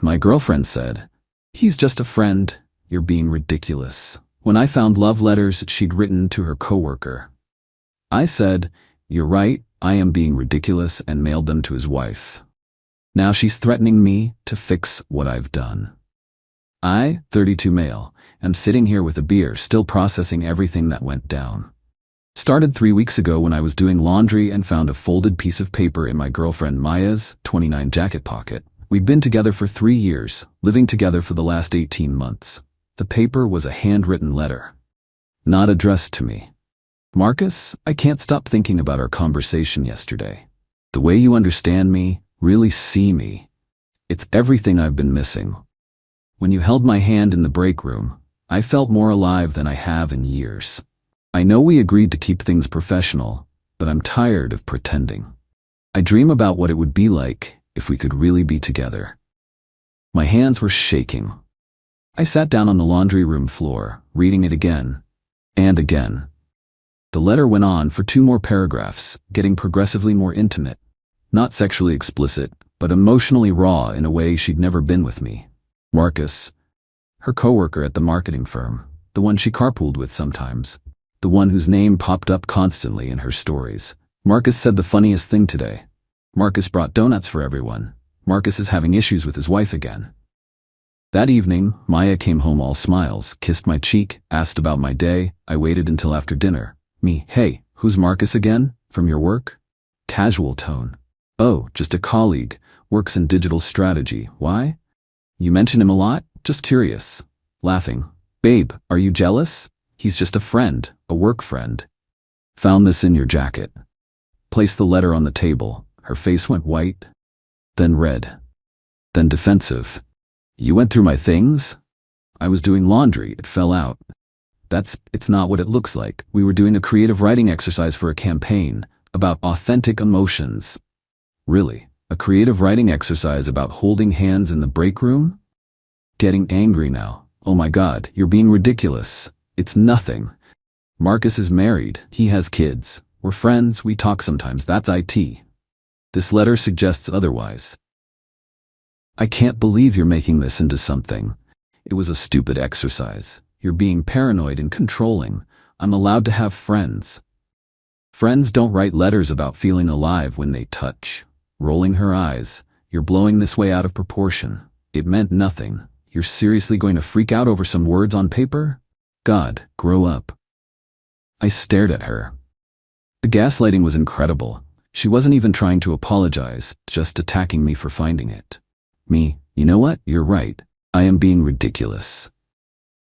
My girlfriend said, "He's just a friend. You're being ridiculous." When I found love letters she'd written to her coworker, I said, "You're right, I am being ridiculous," and mailed them to his wife. Now she's threatening me to fix what I've done. I, 32 male, am sitting here with a beer still processing everything that went down. Started 3 weeks ago when I was doing laundry and found a folded piece of paper in my girlfriend Maya's 29 jacket pocket. We'd been together for 3 years, living together for the last 18 months. The paper was a handwritten letter, not addressed to me. "Marcus, I can't stop thinking about our conversation yesterday. The way you understand me, really see me. It's everything I've been missing. When you held my hand in the break room, I felt more alive than I have in years. I know we agreed to keep things professional, but I'm tired of pretending. I dream about what it would be like if we could really be together." My hands were shaking. I sat down on the laundry room floor, reading it again and again. The letter went on for 2 more paragraphs, getting progressively more intimate. Not sexually explicit, but emotionally raw in a way she'd never been with me. Marcus, her coworker at the marketing firm, the one she carpooled with sometimes, the one whose name popped up constantly in her stories. Marcus said the funniest thing today. Marcus brought donuts for everyone. Marcus is having issues with his wife again. That evening, Maya came home all smiles, kissed my cheek, asked about my day. I waited until after dinner. Me, "Hey, who's Marcus again? From your work?" Casual tone. "Oh, just a colleague, works in digital strategy. Why? You mention him a lot? Just curious." Laughing. "Babe, are you jealous? He's just a friend, a work friend. Found this in your jacket." Placed the letter on the table. Her face went white, then red, then defensive. "You went through my things?" "I was doing laundry, it fell out." It's not what it looks like. We were doing a creative writing exercise for a campaign about authentic emotions." "Really? A creative writing exercise about holding hands in the break room?" Getting angry now. "Oh my God, you're being ridiculous. It's nothing. Marcus is married. He has kids. We're friends, we talk sometimes, that's it. This letter suggests otherwise." "I can't believe you're making this into something. It was a stupid exercise. You're being paranoid and controlling. I'm allowed to have friends." "Friends don't write letters about feeling alive when they touch." Rolling her eyes. "You're blowing this way out of proportion. It meant nothing. You're seriously going to freak out over some words on paper? God, grow up." I stared at her. The gaslighting was incredible. She wasn't even trying to apologize, just attacking me for finding it. Me, "You know what? You're right. I am being ridiculous."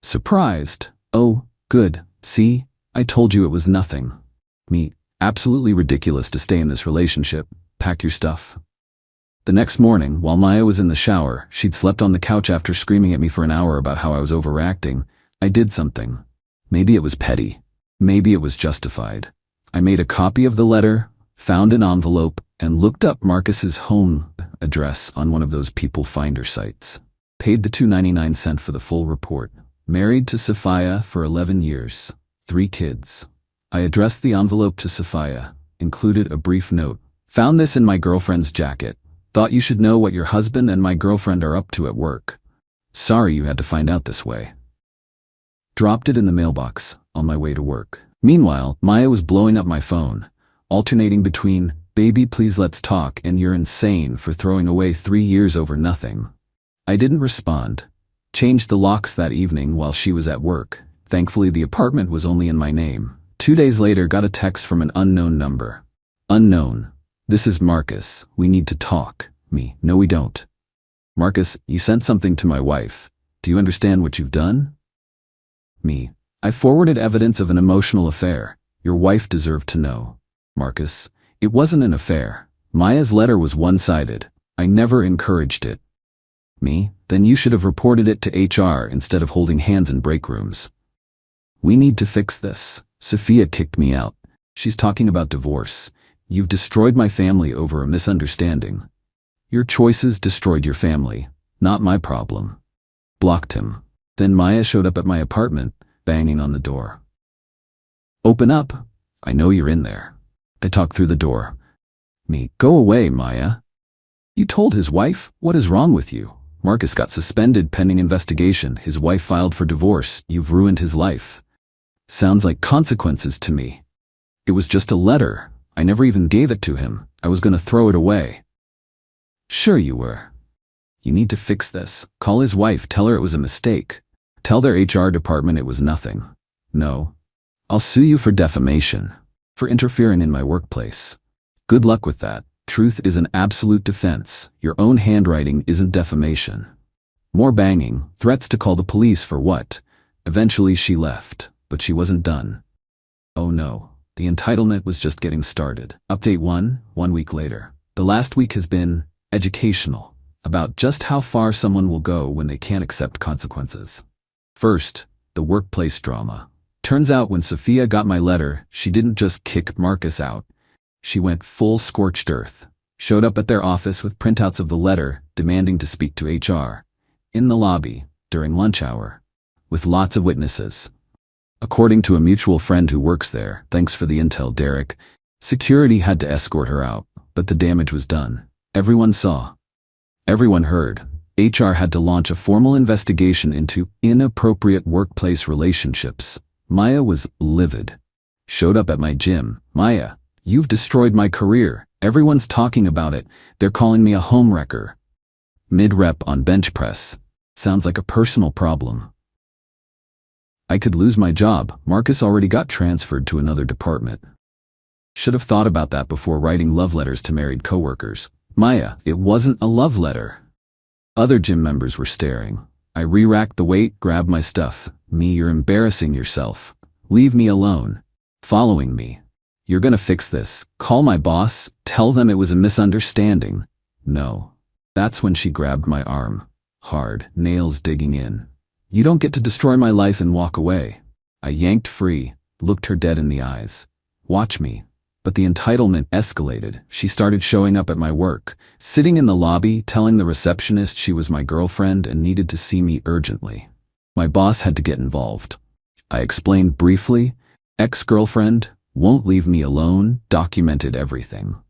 Surprised. "Oh, good. See? I told you it was nothing." Me, "Absolutely ridiculous to stay in this relationship. Pack your stuff." The next morning, while Maya was in the shower, she'd slept on the couch after screaming at me for an hour about how I was overreacting. I did something. Maybe it was petty. Maybe it was justified. I made a copy of the letter, found an envelope, and looked up Marcus's home address on one of those people finder sites. Paid the $2.99 for the full report. Married to Sophia for 11 years. 3 kids. I addressed the envelope to Sophia, included a brief note. "Found this in my girlfriend's jacket. Thought you should know what your husband and my girlfriend are up to at work. Sorry you had to find out this way." Dropped it in the mailbox on my way to work. Meanwhile, Maya was blowing up my phone, alternating between, "Baby, please let's talk," and "You're insane for throwing away 3 years over nothing." I didn't respond. Changed the locks that evening while she was at work. Thankfully, the apartment was only in my name. 2 days later, got a text from an unknown number. "Unknown. This is Marcus. We need to talk." Me, "No, we don't." "Marcus, you sent something to my wife. Do you understand what you've done?" Me, "I forwarded evidence of an emotional affair. Your wife deserved to know." Marcus, "It wasn't an affair. Maya's letter was one-sided. I never encouraged it." Me, "Then you should have reported it to HR instead of holding hands in break rooms." "We need to fix this. Sophia kicked me out. She's talking about divorce. You've destroyed my family over a misunderstanding. Your choices destroyed your family, not my problem." Blocked him. Then Maya showed up at my apartment, banging on the door. "Open up. I know you're in there." I talked through the door. Me, "Go away, Maya." "You told his wife? What is wrong with you?" Marcus got suspended pending investigation. His wife filed for divorce. You've ruined his life. Sounds like consequences to me. It was just a letter. I never even gave it to him. I was gonna throw it away. Sure you were. You need to fix this. Call his wife, tell her it was a mistake. Tell their HR department it was nothing. No. I'll sue you for defamation, for interfering in my workplace. Good luck with that. Truth is an absolute defense. Your own handwriting isn't defamation. More banging, threats to call the police for what? Eventually she left, but she wasn't done. Oh no, the entitlement was just getting started. Update 1 week later. The last week has been educational, about just how far someone will go when they can't accept consequences. First, the workplace drama. Turns out when Sophia got my letter, she didn't just kick Marcus out. She went full scorched earth. Showed up at their office with printouts of the letter, demanding to speak to HR. In the lobby, during lunch hour. With lots of witnesses. According to a mutual friend who works there, thanks for the intel, Derek, security had to escort her out, but the damage was done. Everyone saw. Everyone heard. HR had to launch a formal investigation into inappropriate workplace relationships. Maya was livid. Showed up at my gym. Maya, you've destroyed my career. Everyone's talking about it. They're calling me a homewrecker. Mid-rep on bench press. Sounds like a personal problem. I could lose my job. Marcus already got transferred to another department. Should have thought about that before writing love letters to married coworkers. Maya, it wasn't a love letter. Other gym members were staring. I re-racked the weight, grabbed my stuff. Me, you're embarrassing yourself. Leave me alone. Following me. You're gonna fix this. Call my boss. Tell them it was a misunderstanding. No. That's when she grabbed my arm. Hard, nails digging in. You don't get to destroy my life and walk away. I yanked free, looked her dead in the eyes. Watch me. But the entitlement escalated. She started showing up at my work, sitting in the lobby, telling the receptionist she was my girlfriend and needed to see me urgently. My boss had to get involved. I explained briefly. Ex-girlfriend, won't leave me alone, documented everything.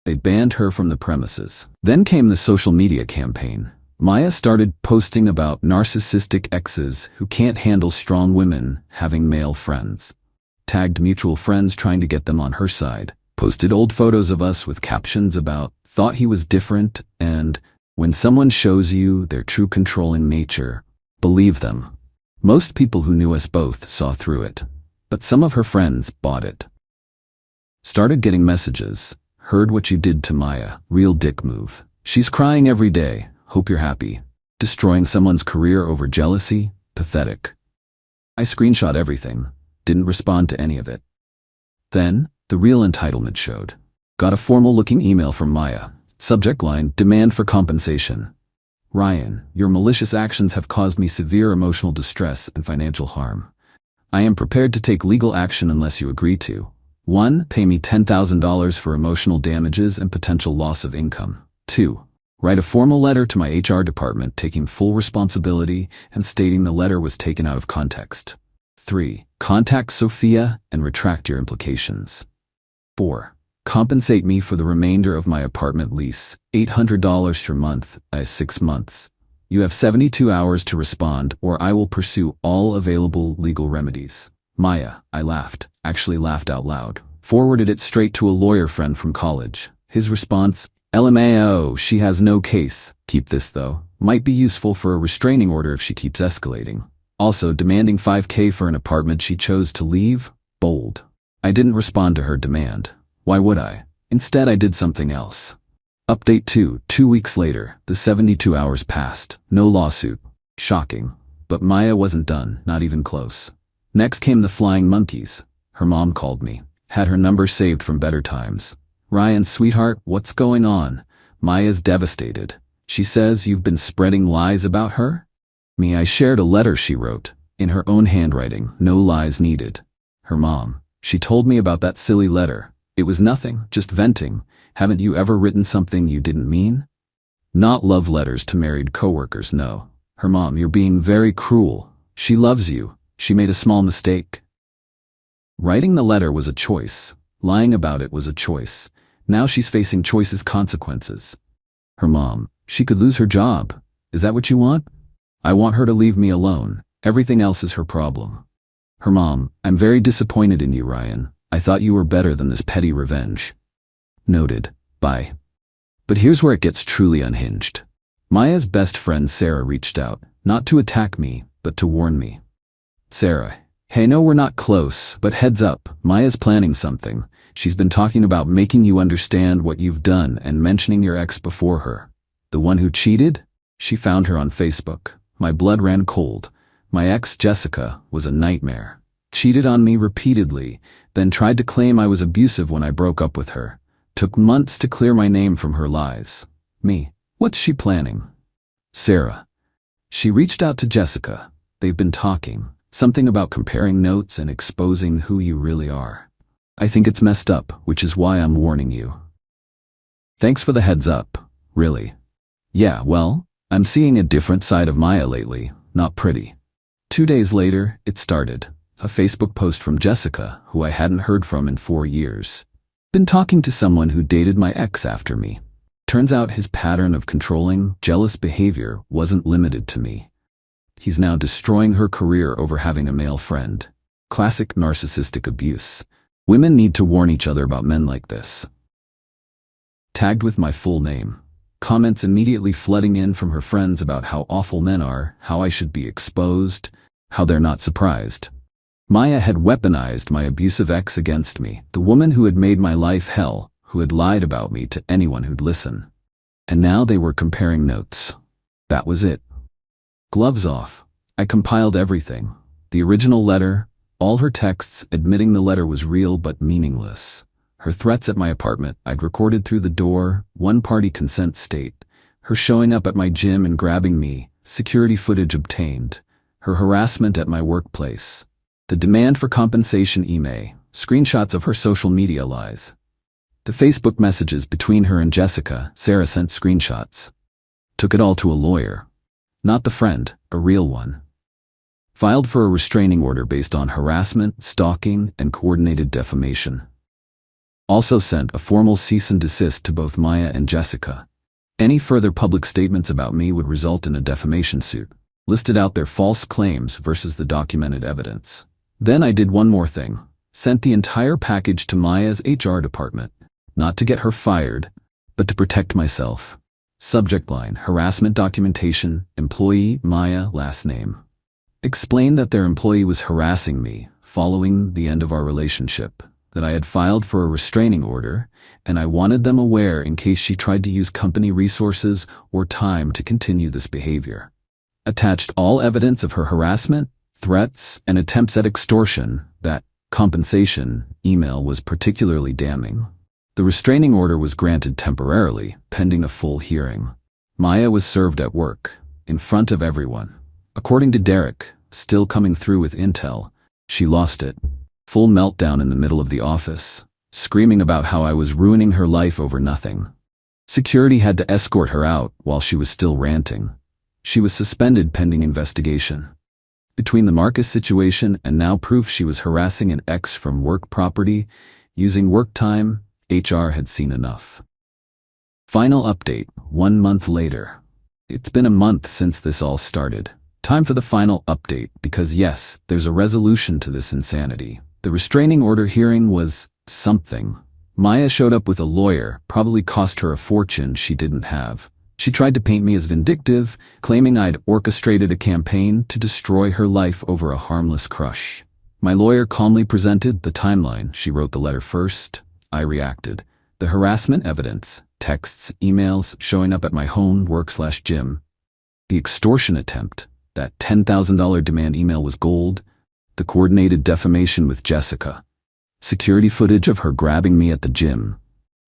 They banned her from the premises. Then came the social media campaign. Maya started posting about narcissistic exes who can't handle strong women having male friends. Tagged mutual friends trying to get them on her side. Posted old photos of us with captions about, thought he was different, and, when someone shows you their true controlling nature, believe them. Most people who knew us both saw through it, but some of her friends bought it. Started getting messages. Heard what you did to Maya. Real dick move. She's crying every day. Hope you're happy. Destroying someone's career over jealousy? Pathetic. I screenshot everything. Didn't respond to any of it. Then, the real entitlement showed. Got a formal-looking email from Maya. Subject line, demand for compensation. Ryan, your malicious actions have caused me severe emotional distress and financial harm. I am prepared to take legal action unless you agree to. 1. Pay me $10,000 for emotional damages and potential loss of income. 2. Write a formal letter to my HR department taking full responsibility and stating the letter was taken out of context. 3. Contact Sophia and retract your implications. 4. Compensate me for the remainder of my apartment lease, $800 per month, 6 months. You have 72 hours to respond or I will pursue all available legal remedies. Maya, I laughed, actually laughed out loud. Forwarded it straight to a lawyer friend from college. His response, LMAO, she has no case. Keep this though. Might be useful for a restraining order if she keeps escalating. Also demanding $5,000 for an apartment she chose to leave? Bold. I didn't respond to her demand. Why would I? Instead I did something else. Update 2. 2 weeks later, the 72 hours passed. No lawsuit. Shocking. But Maya wasn't done, not even close. Next came the flying monkeys. Her mom called me. Had her number saved from better times. Ryan, sweetheart, what's going on? Maya's devastated. She says you've been spreading lies about her? Me, I shared a letter she wrote. In her own handwriting, no lies needed. Her mom. She told me about that silly letter. It was nothing, just venting. Haven't you ever written something you didn't mean? Not love letters to married coworkers, no. Her mom, you're being very cruel. She loves you. She made a small mistake. Writing the letter was a choice. Lying about it was a choice. Now she's facing choices consequences. Her mom, she could lose her job. Is that what you want? I want her to leave me alone. Everything else is her problem. Her mom, I'm very disappointed in you, Ryan. I thought you were better than this petty revenge. Noted. Bye. But here's where it gets truly unhinged. Maya's best friend Sarah reached out, not to attack me, but to warn me. Sarah, hey, no, we're not close, but heads up, Maya's planning something. She's been talking about making you understand what you've done and mentioning your ex before her. The one who cheated? She found her on Facebook. My blood ran cold. My ex, Jessica, was a nightmare. Cheated on me repeatedly, then tried to claim I was abusive when I broke up with her. Took months to clear my name from her lies. Me. What's she planning? Sarah. She reached out to Jessica. They've been talking. Something about comparing notes and exposing who you really are. I think it's messed up, which is why I'm warning you. Thanks for the heads up. Really? Yeah, well, I'm seeing a different side of Maya lately. Not pretty. 2 days later, it started. A Facebook post from Jessica, who I hadn't heard from in 4 years. Been talking to someone who dated my ex after me. Turns out his pattern of controlling, jealous behavior wasn't limited to me. He's now destroying her career over having a male friend. Classic narcissistic abuse. Women need to warn each other about men like this. Tagged with my full name. Comments immediately flooding in from her friends about how awful men are, how I should be exposed, how they're not surprised. Maya had weaponized my abusive ex against me, the woman who had made my life hell, who had lied about me to anyone who'd listen. And now they were comparing notes. That was it. Gloves off. I compiled everything. The original letter, all her texts admitting the letter was real but meaningless. Her threats at my apartment I'd recorded through the door, one-party consent state. Her showing up at my gym and grabbing me, security footage obtained. Her harassment at my workplace. The demand for compensation email, screenshots of her social media lies. The Facebook messages between her and Jessica, Sarah sent screenshots. Took it all to a lawyer. Not the friend, a real one. Filed for a restraining order based on harassment, stalking, and coordinated defamation. Also sent a formal cease and desist to both Maya and Jessica. Any further public statements about me would result in a defamation suit. Listed out their false claims versus the documented evidence. Then I did one more thing. Sent the entire package to Maya's HR department. Not to get her fired, but to protect myself. Subject line, harassment documentation, employee, Maya, last name. Explained that their employee was harassing me, following the end of our relationship, that I had filed for a restraining order, and I wanted them aware in case she tried to use company resources or time to continue this behavior. Attached all evidence of her harassment, threats, and attempts at extortion. That compensation email was particularly damning. The restraining order was granted temporarily, pending a full hearing. Maya was served at work, in front of everyone. According to Derek, still coming through with intel, she lost it. Full meltdown in the middle of the office, screaming about how I was ruining her life over nothing. Security had to escort her out while she was still ranting. She was suspended pending investigation. Between the Marcus situation and now proof she was harassing an ex from work property, using work time, HR had seen enough. Final update, 1 month later. It's been a month since this all started. Time for the final update because yes, there's a resolution to this insanity. The restraining order hearing was something. Maya showed up with a lawyer, probably cost her a fortune she didn't have. She tried to paint me as vindictive, claiming I'd orchestrated a campaign to destroy her life over a harmless crush. My lawyer calmly presented the timeline. She wrote the letter first. I reacted. The harassment evidence, texts, emails showing up at my home, work/gym. The extortion attempt, that $10,000 demand email was gold. The coordinated defamation with Jessica. Security footage of her grabbing me at the gym.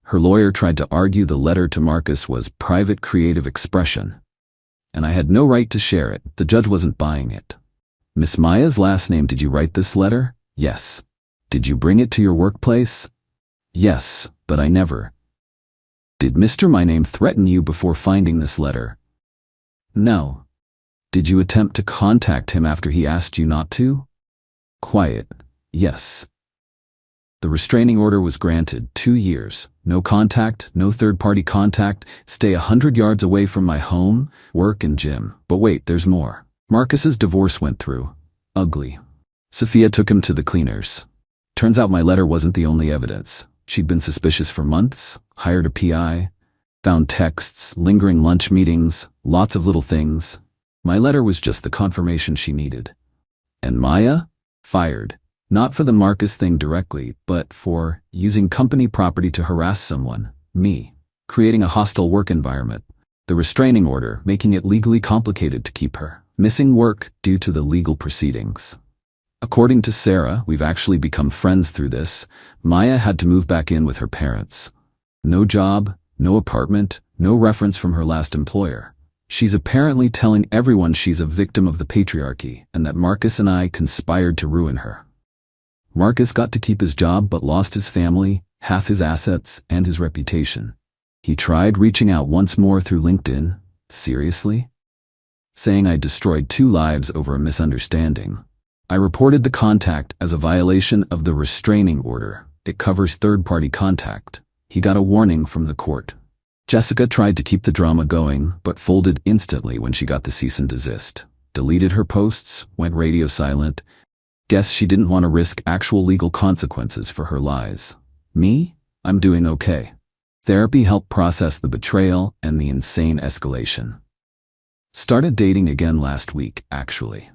Her lawyer tried to argue the letter to Marcus was private creative expression. And I had no right to share it. The judge wasn't buying it. Miss Maya's last name, did you write this letter? Yes. Did you bring it to your workplace? Yes, but I never. Did Mr. My Name threaten you before finding this letter? No. Did you attempt to contact him after he asked you not to? Quiet. Yes. The restraining order was granted 2 years, No contact, no third-party contact, stay 100 yards away from my home, work and gym. But wait, there's more. Marcus's divorce went through. Ugly. Sophia took him to the cleaners. Turns out my letter wasn't the only evidence. She'd been suspicious for months, hired a PI, found texts, lingering lunch meetings, lots of little things. My letter was just the confirmation she needed. And Maya? Fired. Not for the Marcus thing directly, but for using company property to harass someone, me, creating a hostile work environment, the restraining order making it legally complicated to keep her, missing work due to the legal proceedings. According to Sarah, we've actually become friends through this, Maya had to move back in with her parents. No job, no apartment, no reference from her last employer. She's apparently telling everyone she's a victim of the patriarchy and that Marcus and I conspired to ruin her. Marcus got to keep his job but lost his family, half his assets, and his reputation. He tried reaching out once more through LinkedIn. Seriously? Saying I destroyed 2 lives over a misunderstanding. I reported the contact as a violation of the restraining order. It covers third-party contact. He got a warning from the court. Jessica tried to keep the drama going, but folded instantly when she got the cease and desist. Deleted her posts, went radio silent. Guess she didn't want to risk actual legal consequences for her lies. Me? I'm doing okay. Therapy helped process the betrayal and the insane escalation. Started dating again last week, actually.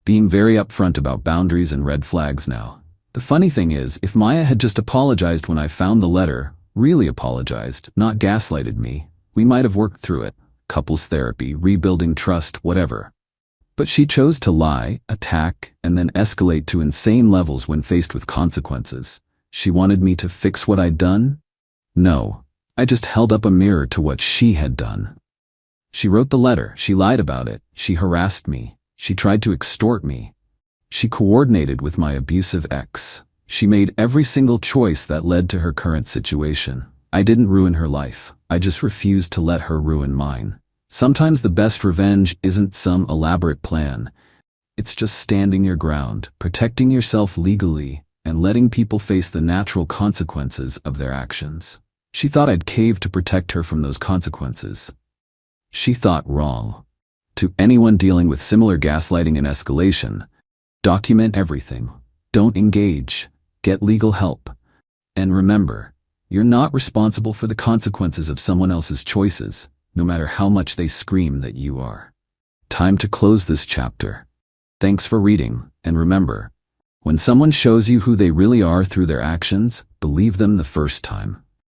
Being very upfront about boundaries and red flags now. The funny thing is, if Maya had just apologized when I found the letter, really apologized, not gaslighted me, we might have worked through it. Couples therapy, rebuilding trust, whatever. But she chose to lie, attack, and then escalate to insane levels when faced with consequences. She wanted me to fix what I'd done? No, I just held up a mirror to what she had done. She wrote the letter, she lied about it, she harassed me, she tried to extort me. She coordinated with my abusive ex. She made every single choice that led to her current situation. I didn't ruin her life, I just refused to let her ruin mine. Sometimes the best revenge isn't some elaborate plan. It's just standing your ground, protecting yourself legally, and letting people face the natural consequences of their actions. She thought I'd cave to protect her from those consequences. She thought wrong. To anyone dealing with similar gaslighting and escalation, document everything. Don't engage. Get legal help. And remember, you're not responsible for the consequences of someone else's choices, no matter how much they scream that you are. Time to close this chapter. Thanks for reading, and remember, when someone shows you who they really are through their actions, believe them the first time.